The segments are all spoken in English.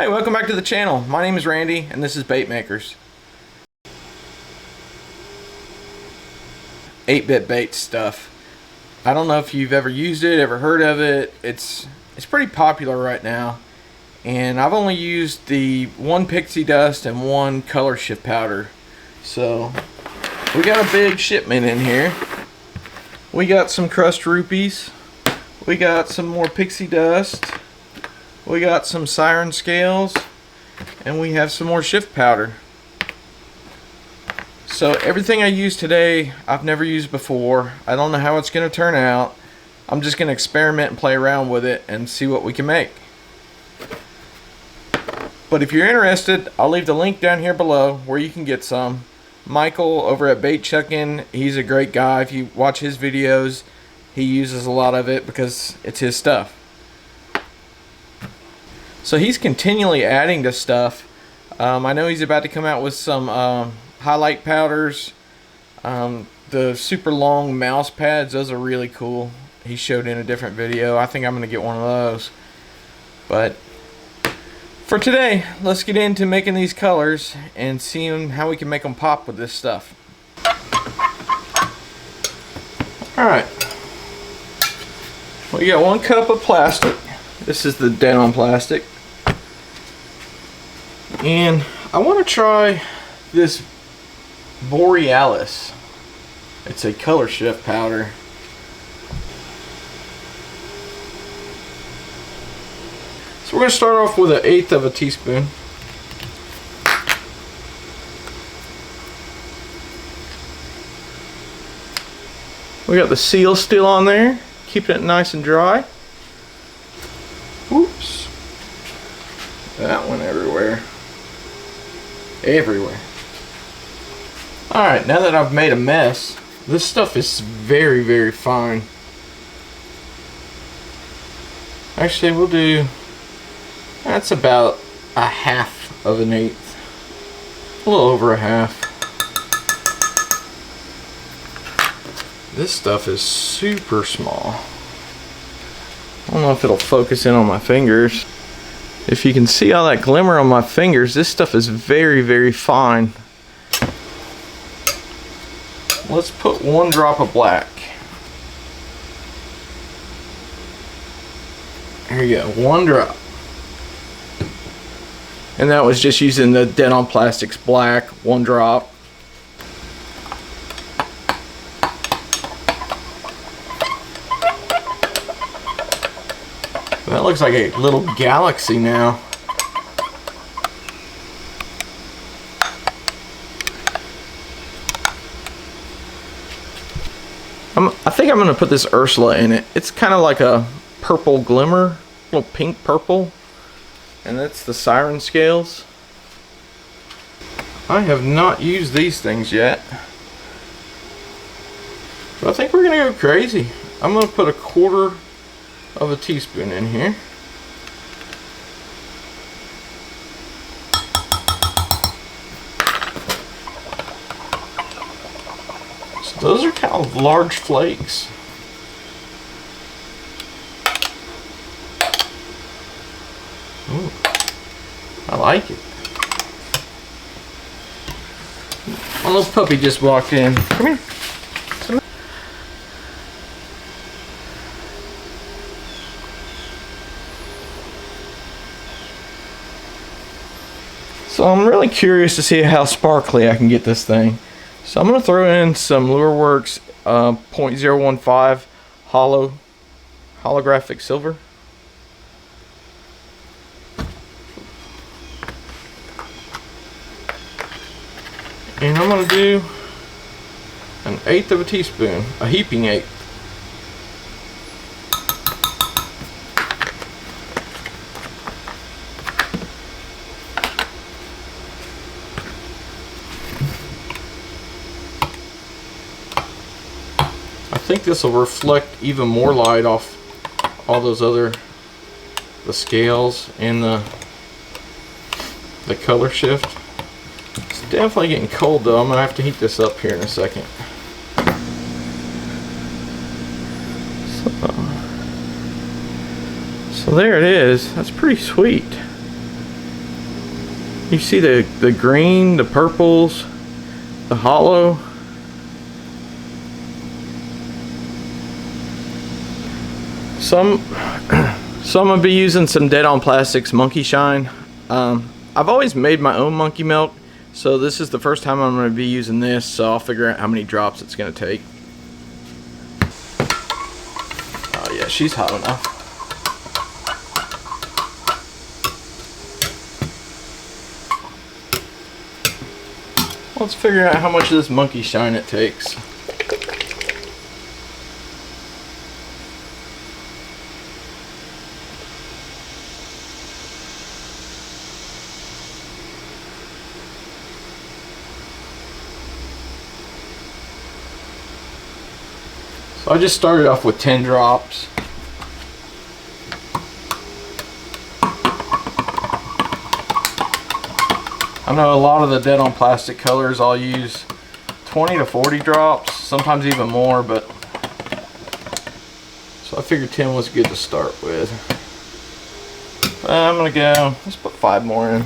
Hey, welcome back to the channel. My name is Randy and this is Baitmakerz. 8-bit bait stuff. I don't know if you've ever used it, ever heard of it. It's pretty popular right now. And I've only used the one pixie dust and one color shift powder. So we got a big shipment in here. We got some crushed rupees. We got some more pixie dust. We got some siren scales, and we have some more shift powder. So everything I use today, I've never used before. I don't know how it's going to turn out. I'm just going to experiment and play around with it and see what we can make. But if you're interested, I'll leave the link down here below where you can get some. Michael over at Baitmakerz, he's a great guy. If you watch his videos, he uses a lot of it because it's his stuff. So he's continually adding to stuff. I know he's about to come out with some highlight powders. The super long mouse pads, those are really cool. He showed in a different video. I think I'm going to get one of those. But for today, let's get into making these colors and seeing how we can make them pop with this stuff. Alright. We got 1 cup of plastic. This is the dead on plastic. And I want to try this Borealis. It's a color shift powder. So we're going to start off with 1/8 of a teaspoon. We got the seal still on there, keeping it nice and dry. Oops. That went everywhere. Everywhere. Alright, now that I've made a mess, this stuff is very, very fine. Actually, we'll do, that's about 1/2 of 1/8. A little over 1/2. This stuff is super small. I don't know if it'll focus in on my fingers. If you can see all that glimmer on my fingers, this stuff is very, very fine. Let's put 1 drop of black. There you go, 1 drop. And that was just using the Dead on Plastics black, 1 drop. That looks like a little galaxy now. I think I'm going to put this Ursula in it. It's kind of like a purple glimmer, little pink purple. And that's the siren scales. I have not used these things yet. But I think we're going to go crazy. I'm going to put 1/4 of a teaspoon in here. So those are kind of large flakes. Ooh, I like it. My little puppy just walked in. Come here. So I'm really curious to see how sparkly I can get this thing. So I'm going to throw in some Lureworks 0.015 holographic silver. And I'm going to do 1/8 of a teaspoon, a heaping 1/8. I think this will reflect even more light off all those other, the scales and the color shift. It's definitely getting cold though. I'm gonna have to heat this up here in a second. So there it is. That's pretty sweet. You see the green, the purples, the hollow. Some I'm gonna be using some Dead on Plastics Monkey Shine. I've always made my own monkey milk, so this is the first time I'm gonna be using this, so I'll figure out how many drops it's gonna take. Oh yeah, she's hot enough. Let's figure out how much of this monkey shine it takes. So I just started off with 10 drops. I know a lot of the Dead on Plastic colors I'll use 20 to 40 drops, sometimes even more, but so I figured 10 was good to start with. I'm gonna go, let's put 5 more in.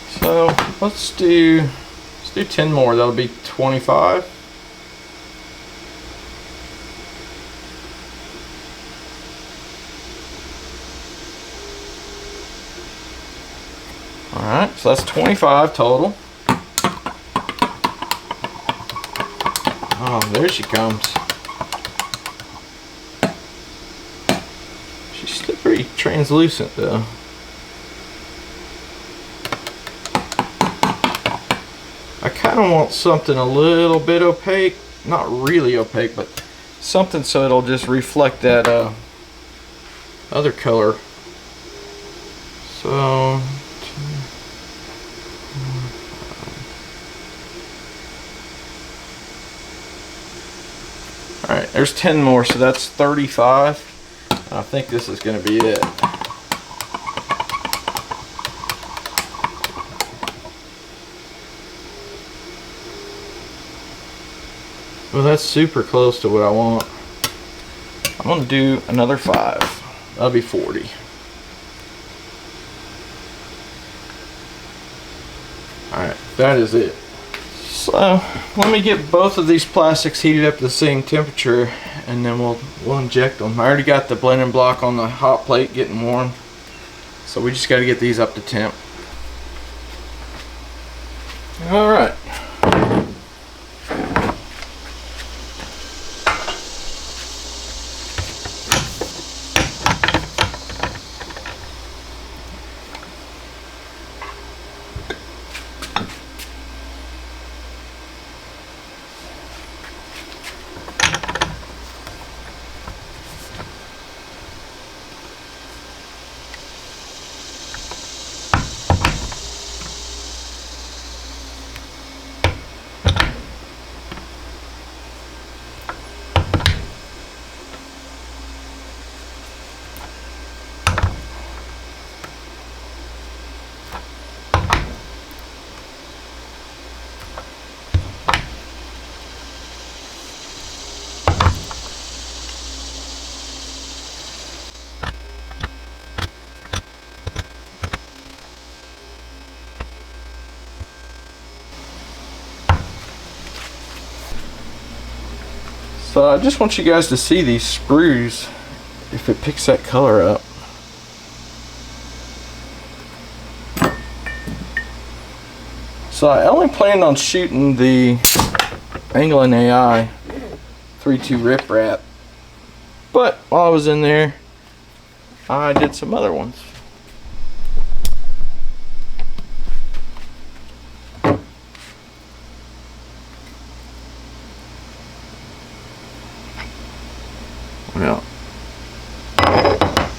So let's do 10 more, that'll be 25. Alright, so that's 25 total. Oh, there she comes. She's still pretty translucent though. I kind of want something a little bit opaque. Not really opaque, but something so it'll just reflect that other color. So alright, there's 10 more, so that's 35. I think this is going to be it. Well, that's super close to what I want. I'm going to do another 5. That'll be 40. Alright, that is it. So let me get both of these plastics heated up to the same temperature, and then we'll inject them. I already got the blending block on the hot plate getting warm, so we just got to get these up to temp. All right. So I just want you guys to see these sprues, if it picks that color up. So I only planned on shooting the Anglin AI 3.2 Rip Wrap, but while I was in there, I did some other ones. Well,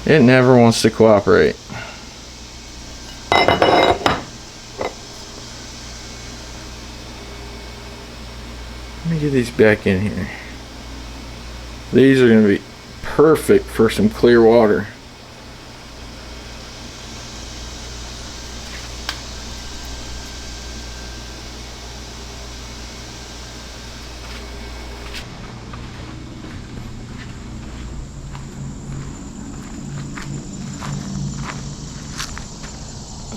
it never wants to cooperate. Let me get these back in here. These are going to be perfect for some clear water.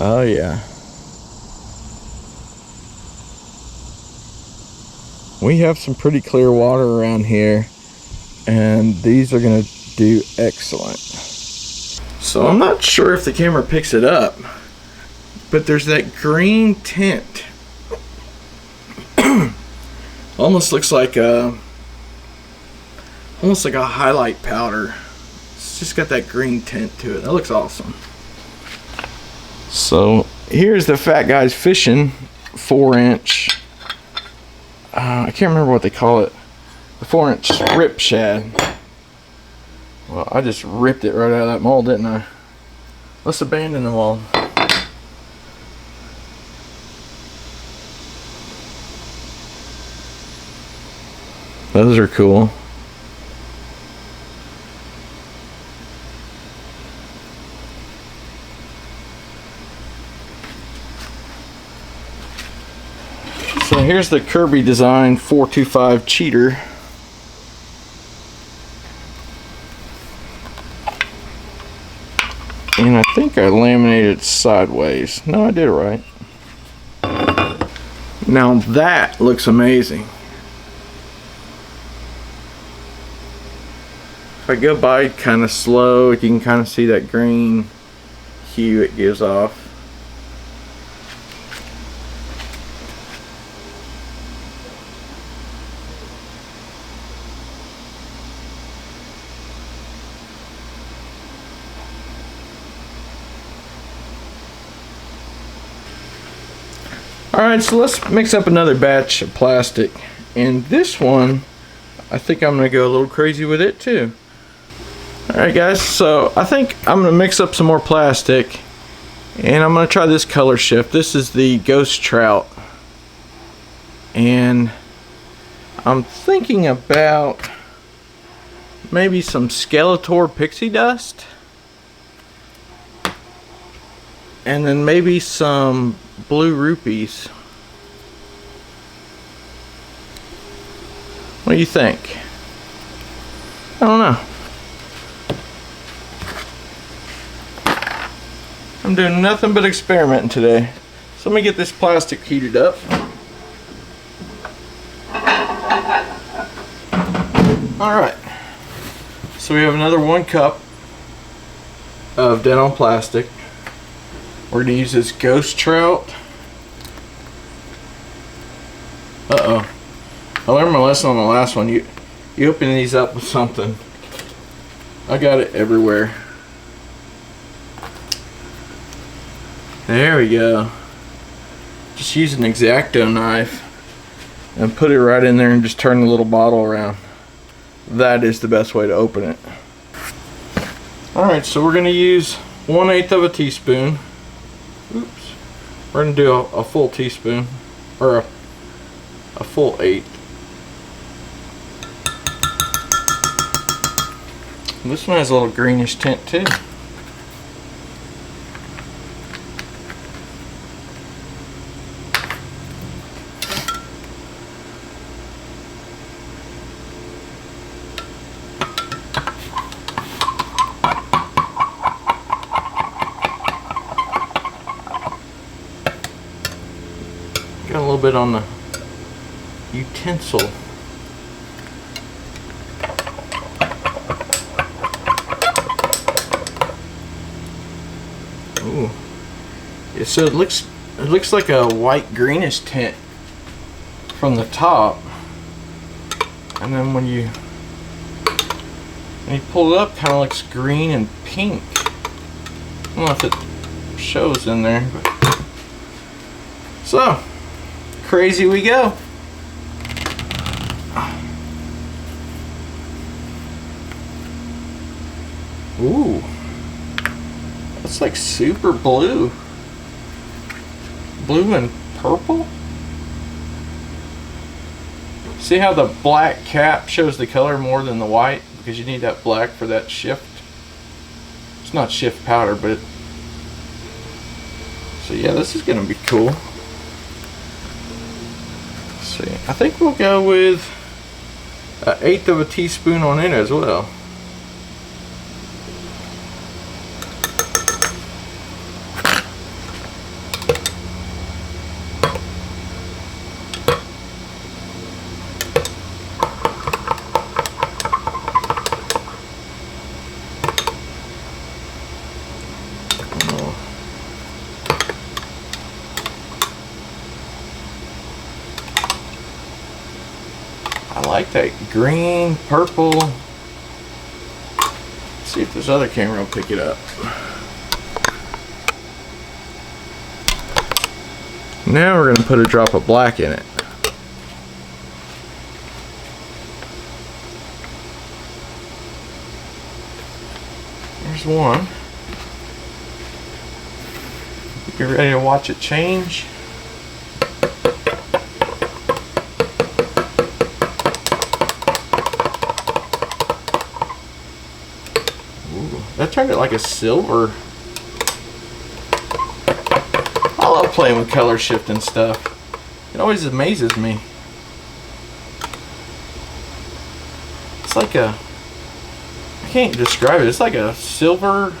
Oh yeah. We have some pretty clear water around here, and these are gonna do excellent. So I'm not sure if the camera picks it up, but there's that green tint. Almost looks like a highlight powder. It's just got that green tint to it. That looks awesome. So here's the Fat Guys Fishing 4-inch. I can't remember what they call it. The 4-inch rip shad. Well, I just ripped it right out of that mold, didn't I? Let's abandon the mold. Those are cool. So here's the Kirby Design 425 cheater. And I think I laminated it sideways. No, I did it right. Now that looks amazing. If I go by kind of slow, you can kind of see that green hue it gives off. Alright, so let's mix up another batch of plastic. And this one, I think I'm going to go a little crazy with it too. Alright guys, so I think I'm going to mix up some more plastic. And I'm going to try this color shift. This is the Ghost Trout. And I'm thinking about maybe some Skeletor pixie dust. And then maybe some blue rupees. What do you think? I don't know. I'm doing nothing but experimenting today. So let me get this plastic heated up. Alright. So we have another 1 cup of dead on plastic. We're going to use this Ghost Trout. Uh-oh. I learned my lesson on the last one. You open these up with something. I got it everywhere. There we go. Just use an X-Acto knife and put it right in there and just turn the little bottle around. That is the best way to open it. Alright, so we're going to use 1/8 of a teaspoon. Oops. We're going to do a full teaspoon, or a full 1/8. This one has a little greenish tint too. Got a little bit on the utensil. Ooh. Yeah, so it looks like a white greenish tint from the top, and then when you pull it up, kind of looks green and pink. I don't know if it shows in there, but so crazy we go. Ooh, that's like super blue. Blue and purple? See how the black cap shows the color more than the white? Because you need that black for that shift. It's not shift powder, but so yeah, this is gonna be cool. See, I think we'll go with 1/8 of a teaspoon on it as well. I like that green, purple. Let's see if this other camera will pick it up. Now we're going to put a drop of black in it. There's one. You ready to watch it change? Ooh, that turned it like a silver. I love playing with color shifting stuff. It always amazes me. It's like a, I can't describe it. It's like a silver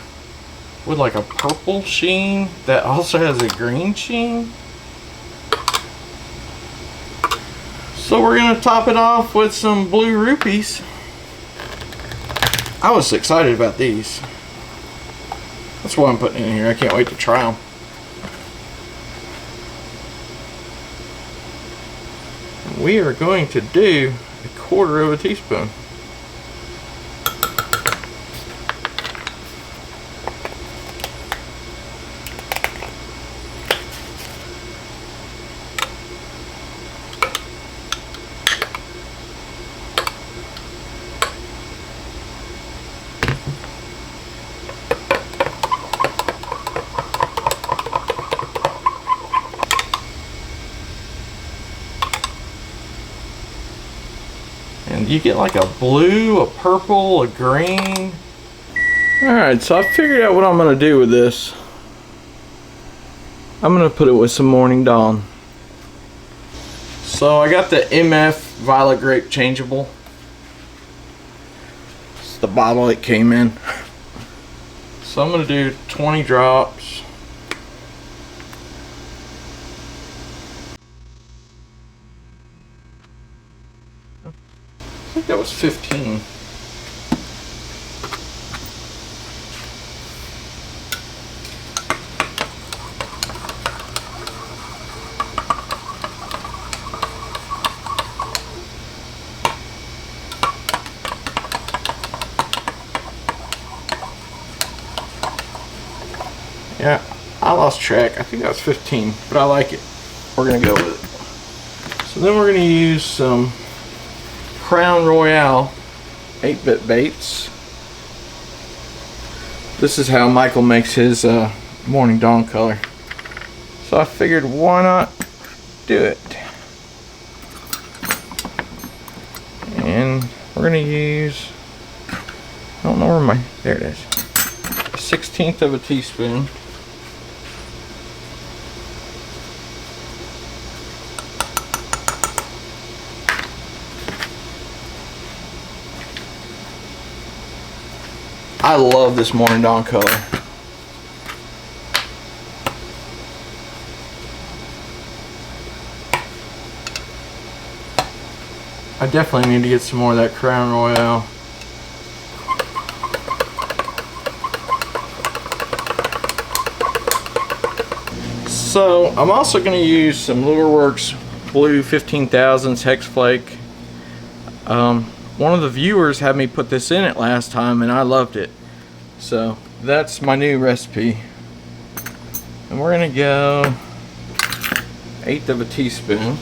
with like a purple sheen that also has a green sheen. So we're gonna top it off with some blue rupees. I was excited about these. That's what I'm putting in here. I can't wait to try them. And we are going to do 1/4 teaspoon. And you get like a blue, a purple, a green. Alright, so I figured out what I'm going to do with this. I'm going to put it with some Morning Dawn. So I got the MF Violet Grape Changeable. It's the bottle it came in. So I'm going to do 20 drops. I think that was 15. Yeah, I lost track. I think that was 15, but I like it. We're gonna go with it. So then we're gonna use some Crown Royale 8-bit baits. This is how Michael makes his Morning Dawn color. So I figured, why not do it? And we're gonna use, I don't know where my, there it is, 1/16 teaspoon. I love this Morning Dawn color. I definitely need to get some more of that Crown Royale. So I'm also going to use some Lureworks Blue 15,000s Hex Flake. One of the viewers had me put this in it last time and I loved it. So that's my new recipe. And we're going to go 1/8 teaspoon.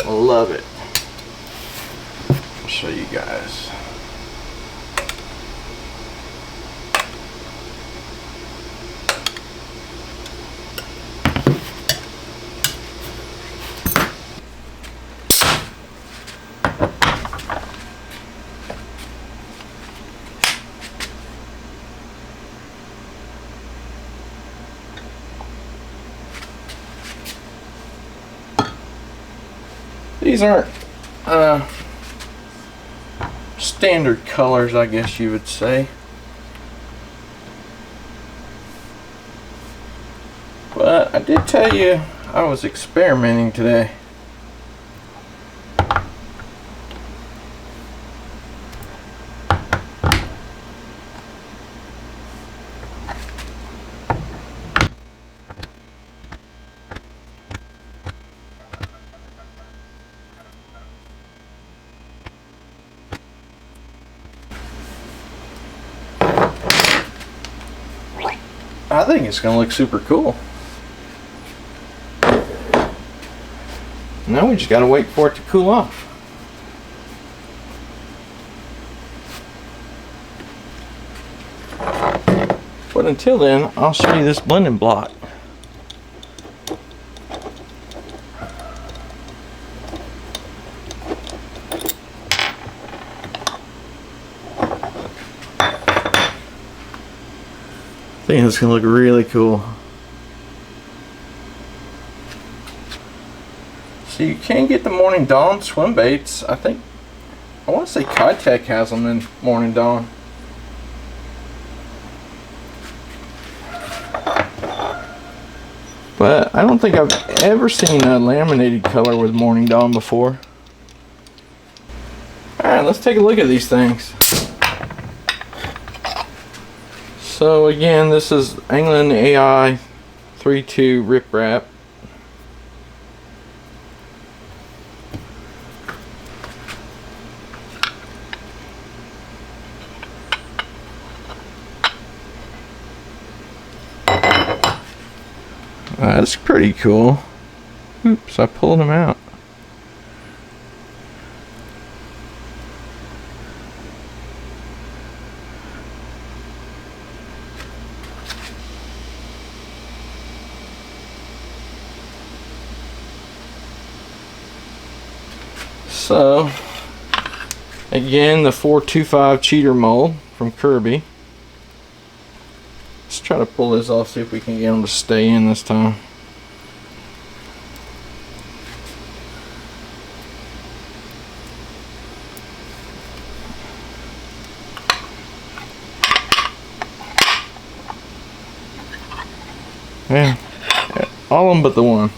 Love it. I'll show you guys. These aren't standard colors, I guess you would say. But I did tell you I was experimenting today. I think it's going to look super cool. Now we just got to wait for it to cool off. But until then, I'll show you this blending block. I think it's going to look really cool. So you can get the Morning Dawn swim baits. I want to say Kitech has them in Morning Dawn. But I don't think I've ever seen a laminated color with Morning Dawn before. Alright, let's take a look at these things. So again, this is Angling AI 32 Rip Wrap. That's pretty cool. Oops, I pulled him out. So, again, the 425 cheater mold from Kirby. Let's try to pull this off, see if we can get them to stay in this time. Yeah, all of them but the one.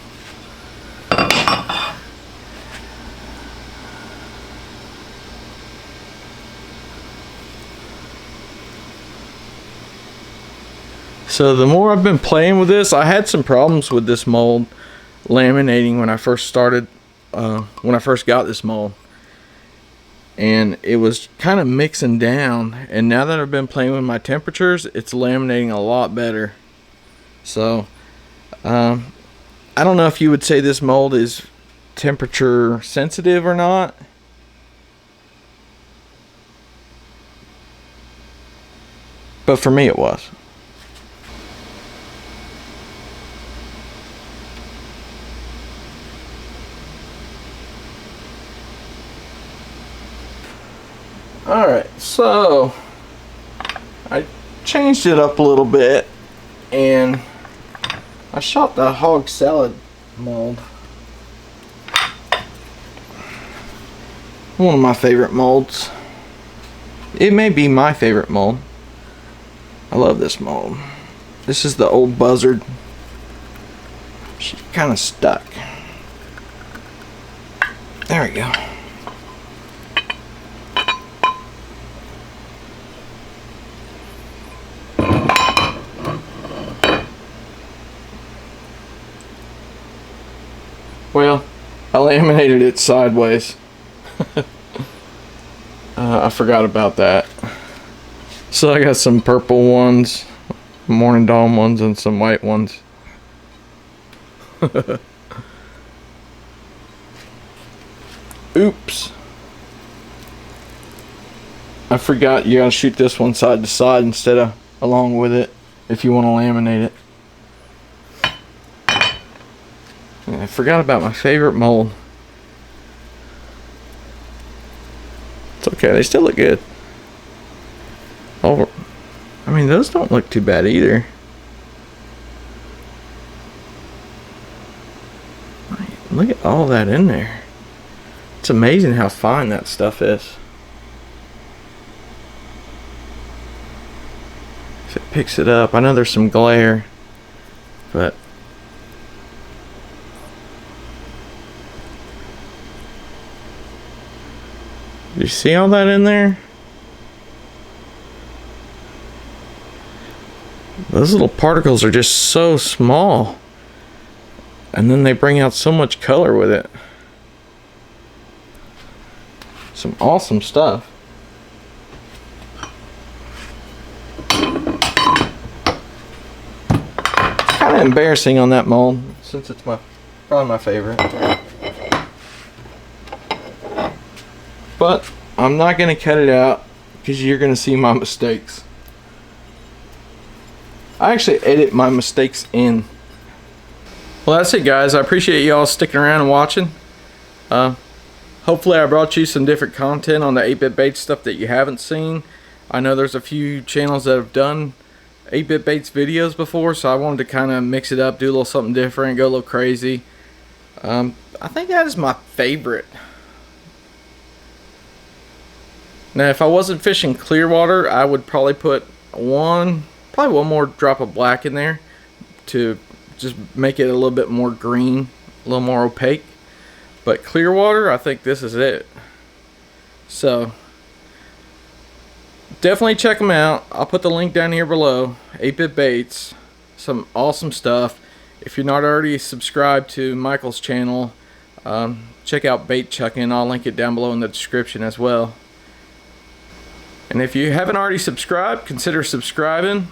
So the more I've been playing with this, I had some problems with this mold laminating when I first started, when I first got this mold. And it was kind of mixing down, and now that I've been playing with my temperatures, it's laminating a lot better. So I don't know if you would say this mold is temperature sensitive or not. But for me it was. Alright, so I changed it up a little bit and I shot the hog salad mold. One of my favorite molds. It may be my favorite mold. I love this mold. This is the old buzzard. She's kind of stuck. There we go. Well, I laminated it sideways. I forgot about that. So I got some purple ones, Morning Dawn ones, and some white ones. Oops. I forgot you gotta shoot this one side to side instead of along with it if you want to laminate it. I forgot about my favorite mold. It's okay, they still look good. Oh, I mean, those don't look too bad either. Look at all that in there. It's amazing how fine that stuff is. If it picks it up, I know there's some glare, but you see all that in there? Those little particles are just so small, and then they bring out so much color with it. Some awesome stuff. Kind of embarrassing on that mold, since it's probably my favorite. But I'm not going to cut it out because you're going to see my mistakes. I actually edit my mistakes in. Well, that's it, guys. I appreciate y'all sticking around and watching. Hopefully I brought you some different content on the 8-bit baits stuff that you haven't seen. I know there's a few channels that have done 8-bit baits videos before, so I wanted to kind of mix it up, do a little something different, go a little crazy. I think that is my favorite. Now, if I wasn't fishing clear water, I would probably put probably one more drop of black in there to just make it a little bit more green, a little more opaque. But clear water, I think this is it. So definitely check them out. I'll put the link down here below. 8-bit baits, some awesome stuff. If you're not already subscribed to Michael's channel, check out Bait Chucking. I'll link it down below in the description as well. And if you haven't already subscribed, consider subscribing.